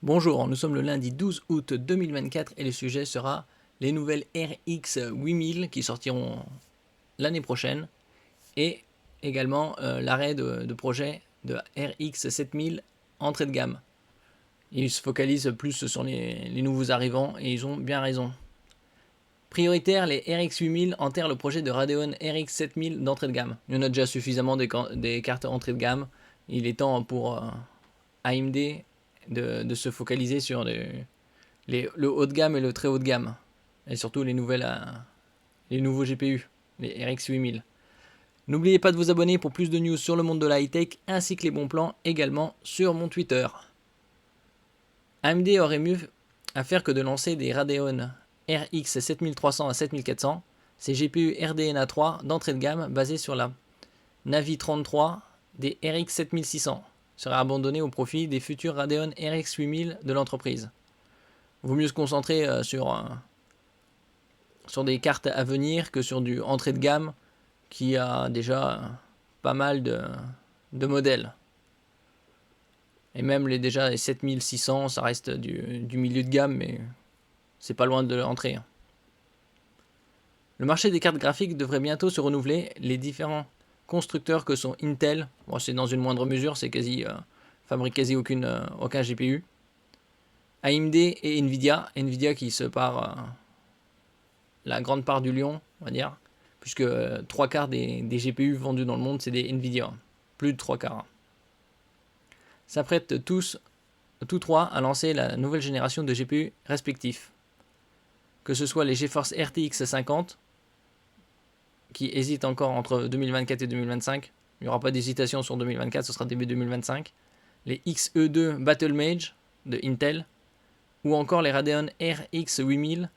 Bonjour, nous sommes le lundi 12 août 2024 et le sujet sera les nouvelles RX 8000 qui sortiront l'année prochaine et également l'arrêt de projet de RX 7000 entrée de gamme. Ils se focalisent plus sur les nouveaux arrivants et ils ont bien raison. Prioritaire, les RX 8000 enterrent le projet de Radeon RX 7000 d'entrée de gamme. Il y en a déjà suffisamment des cartes entrée de gamme. Il est temps pour AMD de se focaliser sur le haut de gamme et le très haut de gamme. Et surtout les nouveaux GPU, les RX 8000. N'oubliez pas de vous abonner pour plus de news sur le monde de la high-tech ainsi que les bons plans également sur mon Twitter. AMD aurait mieux à faire que de lancer des Radeon RX 7300 à 7400, ces GPU RDNA 3 d'entrée de gamme basés sur la Navi 33 des RX 7600 seraient abandonnés au profit des futurs Radeon RX 8000 de l'entreprise. Vaut mieux se concentrer sur des cartes à venir que sur du entrée de gamme qui a déjà pas mal de modèles. Et même les 7600, ça reste du milieu de gamme, mais c'est pas loin de l'entrée. Le marché des cartes graphiques devrait bientôt se renouveler. Les différents constructeurs que sont Intel, bon, c'est dans une moindre mesure, c'est fabrique quasi aucun GPU. AMD et Nvidia qui se part la grande part du lion, on va dire, puisque 3 quarts des GPU vendus dans le monde, c'est des Nvidia. Plus de 3 quarts. S'apprêtent tous trois à lancer la nouvelle génération de GPU respectifs. Que ce soit les GeForce RTX 50, qui hésitent encore entre 2024 et 2025, il n'y aura pas d'hésitation sur 2024, ce sera début 2025. Les XE2 Battle Mage de Intel, ou encore les Radeon RX 8000,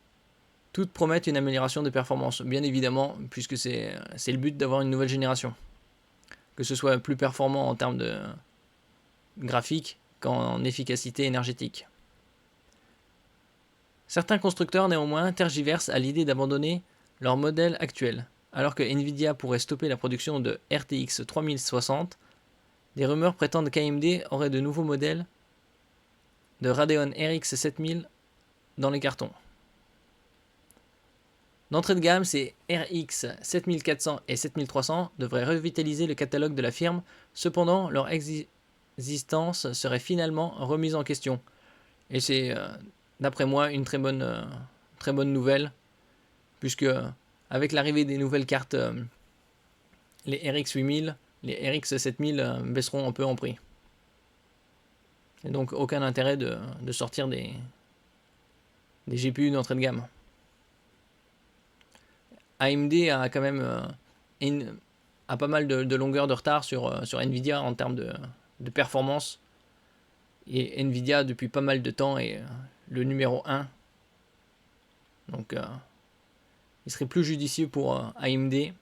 toutes promettent une amélioration de performance, bien évidemment, puisque c'est le but d'avoir une nouvelle génération. Que ce soit plus performant en termes de graphique qu'en efficacité énergétique. Certains constructeurs néanmoins tergiversent à l'idée d'abandonner leur modèle actuel. Alors que Nvidia pourrait stopper la production de RTX 3060, des rumeurs prétendent qu'AMD aurait de nouveaux modèles de Radeon RX 7000 dans les cartons. D'entrée de gamme, ces RX 7400 et 7300 devraient revitaliser le catalogue de la firme, cependant leur existence serait finalement remise en question. Et c'est, d'après moi, une très bonne nouvelle, puisque avec l'arrivée des nouvelles cartes, les RX 8000, les RX 7000 baisseront un peu en prix. Et donc aucun intérêt de sortir des GPU d'entrée de gamme. AMD a quand même a pas mal de longueur de retard sur Nvidia en termes de performance. Et Nvidia, depuis pas mal de temps, est le numéro 1. Donc, il serait plus judicieux pour AMD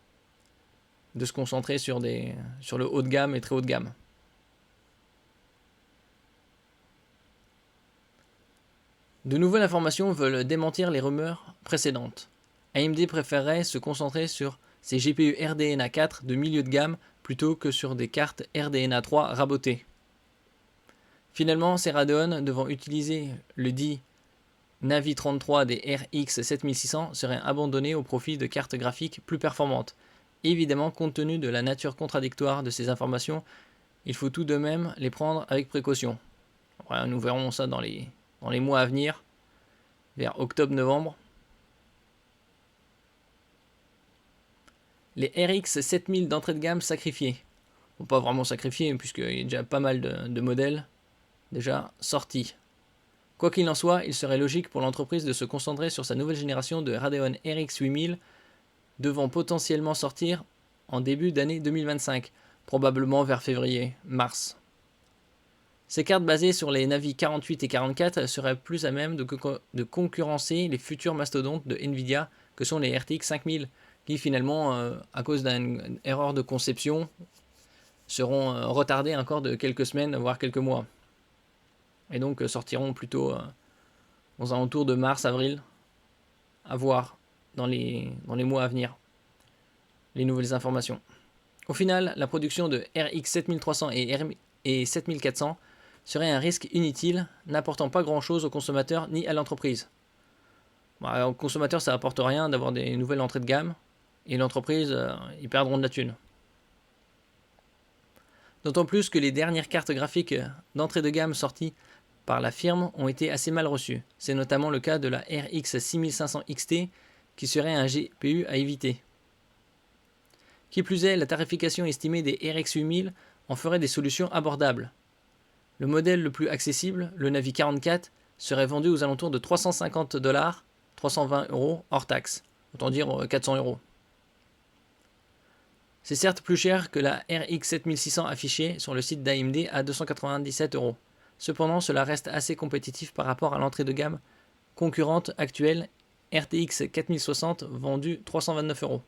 de se concentrer sur le haut de gamme et très haut de gamme. De nouvelles informations veulent démentir les rumeurs précédentes. AMD préférerait se concentrer sur ses GPU RDNA 4 de milieu de gamme plutôt que sur des cartes RDNA 3 rabotées. Finalement, ces Radeon devant utiliser le dit Navi 33 des RX 7600 seraient abandonnés au profit de cartes graphiques plus performantes. Évidemment, compte tenu de la nature contradictoire de ces informations, il faut tout de même les prendre avec précaution. Après, nous verrons ça dans les mois à venir, vers octobre-novembre. Les RX 7000 d'entrée de gamme sacrifiés. Bon, pas vraiment sacrifiés, puisqu'il y a déjà pas mal de modèles déjà sortis. Quoi qu'il en soit, il serait logique pour l'entreprise de se concentrer sur sa nouvelle génération de Radeon RX 8000, devant potentiellement sortir en début d'année 2025, probablement vers février-mars. Ces cartes basées sur les Navi 48 et 44 seraient plus à même de concurrencer les futurs mastodontes de Nvidia que sont les RTX 5000, qui finalement, à cause d'une erreur de conception, seront retardés encore de quelques semaines, voire quelques mois. Et donc sortiront plutôt aux alentours de mars-avril, à voir dans les mois à venir les nouvelles informations. Au final, la production de RX 7300 et 7400 serait un risque inutile, n'apportant pas grand-chose aux consommateurs ni à l'entreprise. Bon, aux consommateurs, ça n'apporte rien d'avoir des nouvelles entrées de gamme, et l'entreprise, ils perdront de la thune. D'autant plus que les dernières cartes graphiques d'entrée de gamme sorties par la firme ont été assez mal reçues. C'est notamment le cas de la RX 6500 XT qui serait un GPU à éviter. Qui plus est, la tarification estimée des RX 8000 en ferait des solutions abordables. Le modèle le plus accessible, le Navi 44, serait vendu aux alentours de 350 $, 320 € hors taxe, autant dire 400 €. C'est certes plus cher que la RX 7600 affichée sur le site d'AMD à 297 €. Cependant, cela reste assez compétitif par rapport à l'entrée de gamme concurrente actuelle RTX 4060 vendue 329 €.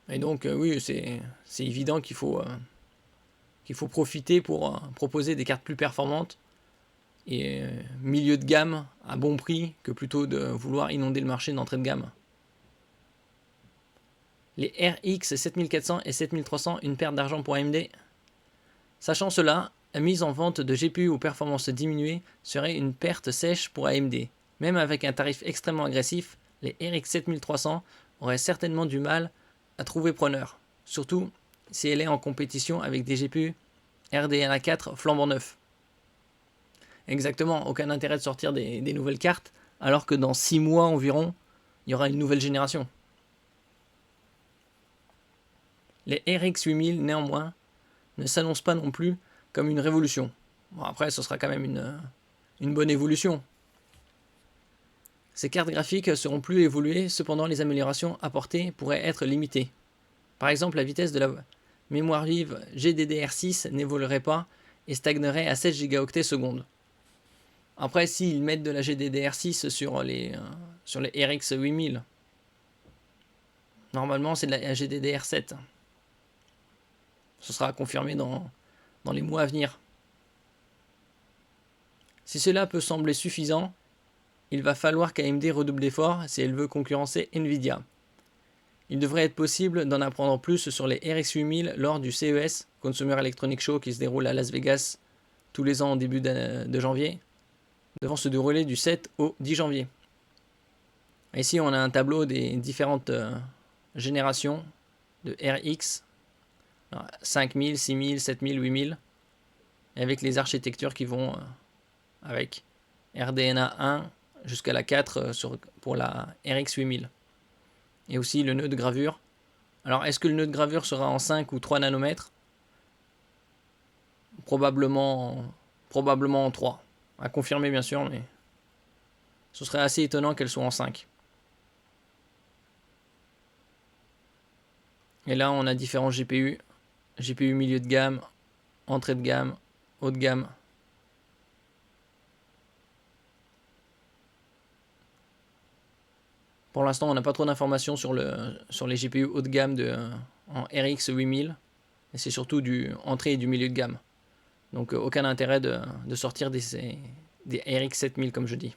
Et donc oui, c'est évident qu'il faut profiter pour proposer des cartes plus performantes et milieu de gamme à bon prix que plutôt de vouloir inonder le marché d'entrée de gamme. Les RX 7400 et 7300, une perte d'argent pour AMD. Sachant cela, la mise en vente de GPU aux performances diminuées serait une perte sèche pour AMD. Même avec un tarif extrêmement agressif, les RX 7300 auraient certainement du mal à trouver preneur, surtout si elle est en compétition avec des GPU RDNA 4 flambant neufs. Exactement, aucun intérêt de sortir des nouvelles cartes, alors que dans 6 mois environ, il y aura une nouvelle génération. Les RX 8000, néanmoins, ne s'annoncent pas non plus comme une révolution. Bon, après, ce sera quand même une bonne évolution. Ces cartes graphiques seront plus évoluées, cependant les améliorations apportées pourraient être limitées. Par exemple, la vitesse de la mémoire vive GDDR6 n'évoluerait pas et stagnerait à 7 Go/s secondes. Après, s'ils mettent de la GDDR6 sur les RX 8000, normalement c'est de la GDDR7. Ce sera confirmé dans les mois à venir. Si cela peut sembler suffisant, il va falloir qu'AMD redouble d'efforts si elle veut concurrencer Nvidia. Il devrait être possible d'en apprendre plus sur les RX 8000 lors du CES, Consumer Electronics Show, qui se déroule à Las Vegas tous les ans au début de janvier, devant se dérouler du 7 au 10 janvier. Ici, on a un tableau des différentes générations de RX, 5000, 6000, 7000, 8000, avec les architectures qui vont avec RDNA 1 jusqu'à la 4 pour la RX 8000. Et aussi le nœud de gravure. Alors, est-ce que le nœud de gravure sera en 5 ou 3 nanomètres? Probablement en 3. À confirmer, bien sûr, mais ce serait assez étonnant qu'elle soit en 5. Et là, on a différents GPU. GPU milieu de gamme, entrée de gamme, haut de gamme. Pour l'instant, on n'a pas trop d'informations sur les GPU haut de gamme en RX 8000. Et c'est surtout du entrée et du milieu de gamme. Donc aucun intérêt de sortir des RX 7000 comme je dis.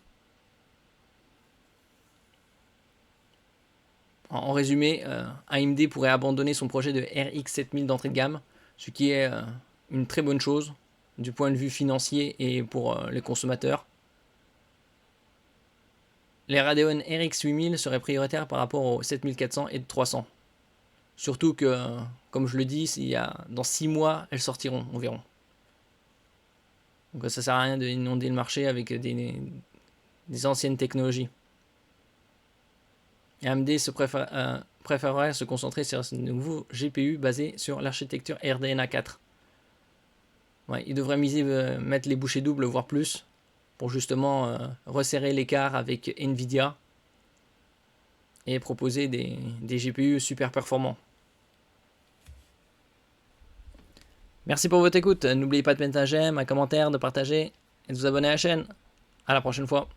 En résumé, AMD pourrait abandonner son projet de RX 7000 d'entrée de gamme, ce qui est une très bonne chose du point de vue financier et pour les consommateurs. Les Radeon RX 8000 seraient prioritaires par rapport aux 7400 et 300. Surtout que, comme je le dis, dans 6 mois, elles sortiront environ. Donc ça sert à rien d'inonder le marché avec des anciennes technologies. Et AMD préférerait se concentrer sur ce nouveau GPU basé sur l'architecture RDNA 4. Ouais, il devrait mettre les bouchées doubles, voire plus, pour justement resserrer l'écart avec Nvidia et proposer des GPU super performants. Merci pour votre écoute. N'oubliez pas de mettre un j'aime, un commentaire, de partager et de vous abonner à la chaîne. À la prochaine fois.